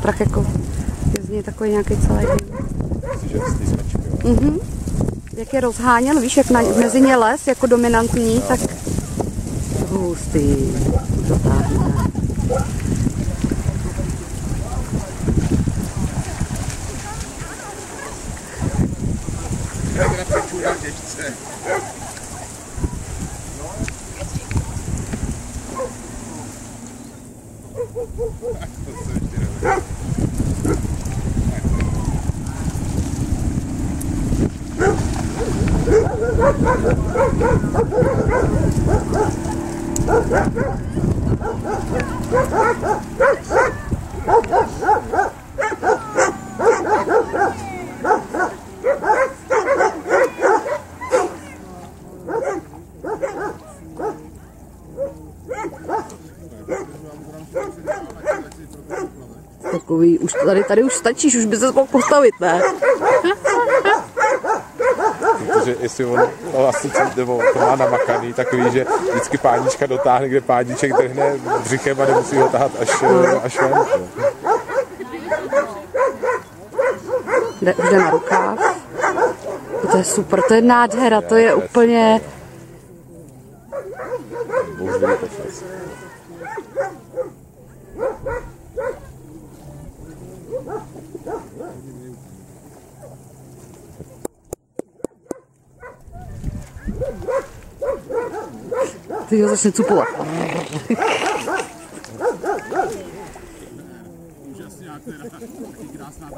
strach jako je z něj takový nějaký celý. Jak je rozháněn, víš, jak mezi ně les jako dominantní, tak hustý dotáhne. Takový, už tady už stačíš, už by se mohl postavit, ne? Protože jestli on vlastně nebo to má namakaný, takový, že vždycky pánička dotáhne, kde pániček drhne břichem a nemusí ho tahat až ven. Jde na rukáv. To je super, to je nádhera, to je úplně... Ty ho začne cupovat. Úžasně, jak krásná